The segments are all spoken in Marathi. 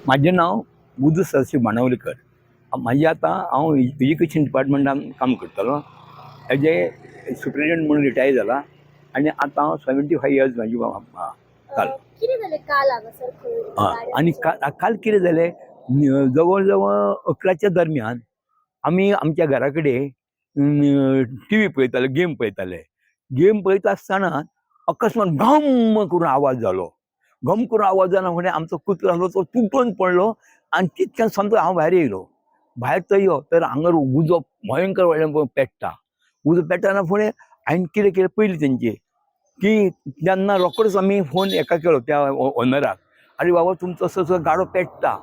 माझे नाव बुध सरसी बाणवलेकर. माझे आता हांव एज्युकेशन डिपार्टमेंटान काम करतालो. हेजे सुप्रिटेंडंट म्हणून रिटायर जाला आनी आतां हांव 75 इयर्स म्हाजी काल. कितें जालें काल हांगासर खंय आनी काल कितें जालें, जवळ जवळ 11च्या दरम्यान आमी आमच्या घरा कडेन टीव्ही पळयताले, गेम पळयताले. गेम पळयता आसतना अकस्मात घम करून आवाज जालो. घम करून आवाज जालो फुडें आमचो कुत्रो आसलो तो तुटून पडलो आनी तितक्यान समजा हांव भायर येयलो. भायर तो यो तर हांगर उजो भयंकर व्हडलें पेट्टा. उजो पेट्टाना फुडें हांवें कितें केलें पयलीं तेंचे की तेन्ना रोखडोच आमी फोन हेका केलो त्या ओनराक, आरे बाबा तुमचो असो गाडो पेट्टा.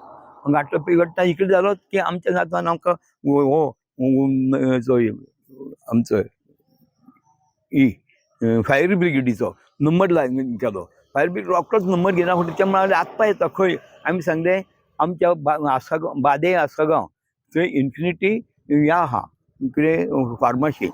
गाडो पेट्टा इकडे जालो की आमच्या जातान आमकां हो आमचो फायर ब्रिगेडीचो नंबर केलो. फायर ब्रिगेड रोखडोच नंबर घेना फुडें ते म्हणाले आत्ता येता खंय. आमी सांगलें आमच्या आसागांव बादे आसागांव थंय इन्फिनिटी या आहा कितें फार्मासी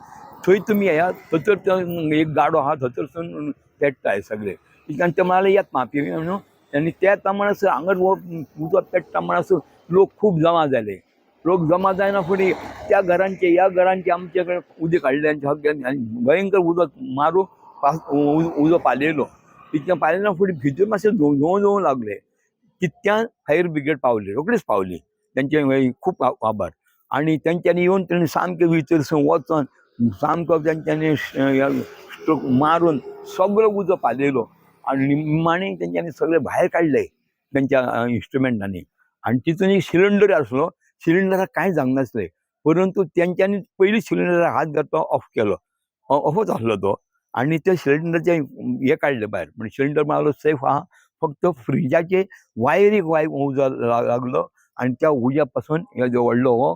थंय तुमी येयात. थंयसर एक गाडो आहा थंयसरसून पेट्टा हे सगळे. ते म्हणाले येत म्हापी न्हू. आनी त्या म्हणसर हांगर उजो पेट्टा म्हणसर लोक खूब जमा जाले. लोक जमा जायना फुडें त्या घरांचे ह्या घरांचे आमचे कडेन उदक काडलें. भयंकर उदक मारून उजो पालयलो. तितक्यान पालयना फुडें भितर मातशें धवळू लागले. तितक्यान फायर ब्रिगेड पावली, रोखडीच पावली. तेंचे खूब आभार. आनी तेंच्यांनी येवन तेणी सामकें भितर वचोन सामको तेंच्यांनी मारून सगळो उजो पालयलो आनी निमाणें तेंच्यांनी सगळे भायर काडले तेंच्या इन्स्ट्रुमेंटांनी. आनी तितून एक सिलिंडर आसलो. सिलिंडराक कांय जावनासलें, परंतु तेंच्यांनी पयलीं सिलिंडराक हात घालता ऑफ केलो. ऑफच आसलो तो. आनी ते सिलिंडरचे हे काडले भायर. म्हणजे सिलिंडर मागलो सेफ आहा. फक्त फ्रिजाचे वायरीक उजो लागलो आनी त्या उज्या पासून हे जो व्हडलो हो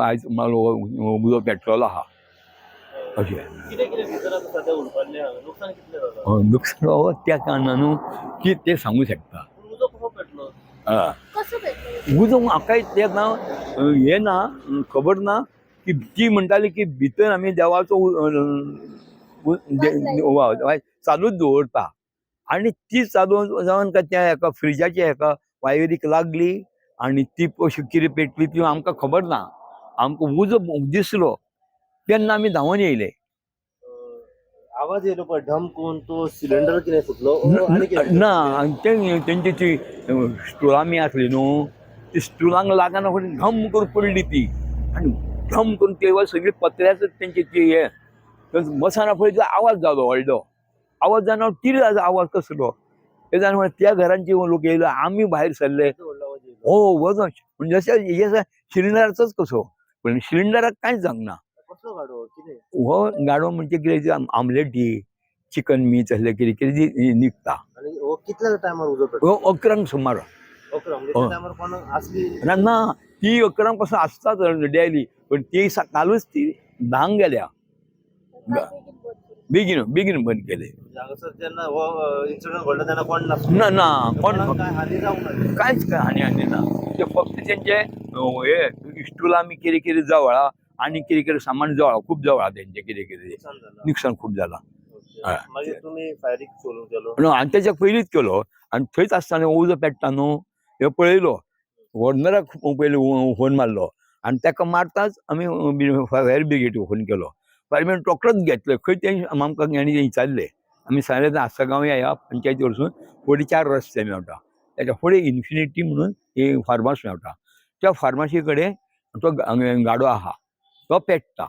आयज मागलो उजो पेट्रोल आहा. अशें नुकसान हो त्या कारणान की ते सांगूं शकता. उजो म्हाका तेन्ना हे ना, खबर ना की ती म्हणटाली की भितर आमी देवाचो चालूच दवरता आनी ती चालू जावन त्या हेका फ्रिजाच्या हेका वायरीक लागली आनी ती अशी कितें पेटली ती आमकां खबर ना. आमकां उजो दिसलो तेन्ना आमी धांवून येयले. आवाज येयलो पळय ढमकून, तो सिलिंडर कितें फुटलो ना. तेंची ती स्टुलां आसली न्हू, ती स्टुलांक लागना फुडें घम करून पडली ती आनी घम करून तेव्हा सगळी पत्र्याच तेंची ती हे बसना फुडें आवाज जालो व्हडलो. आवाज जावन कितें आवाज कसलो हे जावन त्या घरांचे लोक येयले. आमी भायर सरले. हो वजन म्हणजे जशें हे सिलिंडराचोच कसो, पण सिलिंडराक कांयच जावना. हो गाडो म्हणजे कितें आमलेटी चिकन मीठ असलें कितें कितें निघता. कितल्या टायमार उजो हो 11 सुमार. ना ती 11 पासून आसताच डेली, पण ती कालूच ती 10 गेल्या. बेगीन बंद केले. ना ना कोण कांयच हानी ना. ते फक्त तेंचे हे स्टूल आमी कितें कितें जवळा आनी कितें कितें सामान जवळा, खूब जवळा तेंचे कितें कितें नुकसान खूब जाला. हांवें तेच्या पयलींच केलो आनी थंयच आसतना उजो पेट्टा न्हू हे पळयलो. ओनराक पयलीं फोन मारलो आनी ताका मारताच आमी फायर ब्रिगेडीक फोन केलो. फायर ब्रिगेड रोखडोच घेतले. खंय ते आमकां हेणी विचारले. आमी सांगलें आसागांव या पंचायती वरसून फुडें 4 रस्ते मेवता. ताच्या फुडें इन्फिनिटी म्हणून एक फार्मास मेवता. त्या फार्मासी कडेन तो गाडो आहा, तो पेट्टा.